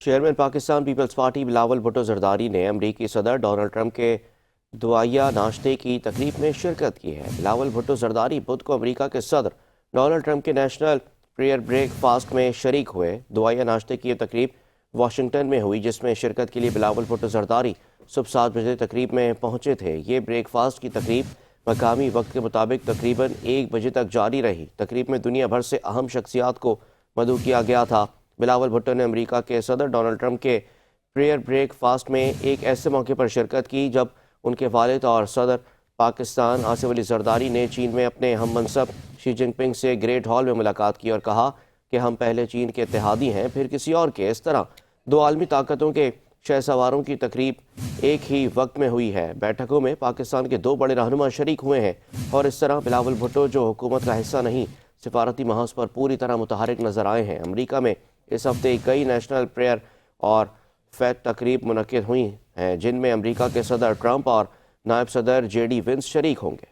Chairman Pakistan Peoples Party Bilawal Bhutto Zardari نے امریکی صدر ڈونلڈ ٹرمپ کے دعائیہ ناشتے کی تقریب میں شرکت کی ہے۔ بلاول بھٹو زرداری بدھ کو امریکہ کے صدر ڈونلڈ ٹرمپ کے نیشنل پریئر بریک فاسٹ میں شریک ہوئے۔ دعائیہ ناشتے کی یہ تقریب واشنگٹن میں ہوئی، جس میں شرکت کے لیے بلاول بھٹو زرداری صبح 7 بجے تقریب میں پہنچے تھے۔ یہ بریک فاسٹ کی تقریب مقامی وقت کے مطابق تقریباً 1 بجے تک جاری رہی۔ تقریب میں دنیا بھر سے اہم شخصیات کو مدعو کیا گیا تھا۔ بلاول بھٹو نے امریکہ کے صدر ڈونلڈ ٹرمپ کے پریئر بریک فاسٹ میں ایک ایسے موقع پر شرکت کی جب ان کے والد اور صدر پاکستان آصف علی زرداری نے چین میں اپنے ہم منصب شی جن پنگ سے گریٹ ہال میں ملاقات کی اور کہا کہ ہم پہلے چین کے اتحادی ہیں، پھر کسی اور کے۔ اس طرح دو عالمی طاقتوں کے شہسواروں کی تقریب ایک ہی وقت میں ہوئی ہے۔ بیٹھکوں میں پاکستان کے 2 بڑے رہنما شریک ہوئے ہیں اور اس طرح بلاول بھٹو، جو حکومت کا حصہ نہیں، سفارتی محاذ پر پوری طرح متحرک نظر آئے ہیں۔ امریکہ میں اس ہفتے کئی نیشنل پریئر اور فیت تقریب منعقد ہوئی ہیں، جن میں امریکہ کے صدر ٹرمپ اور نائب صدر جے ڈی وینس شریک ہوں گے۔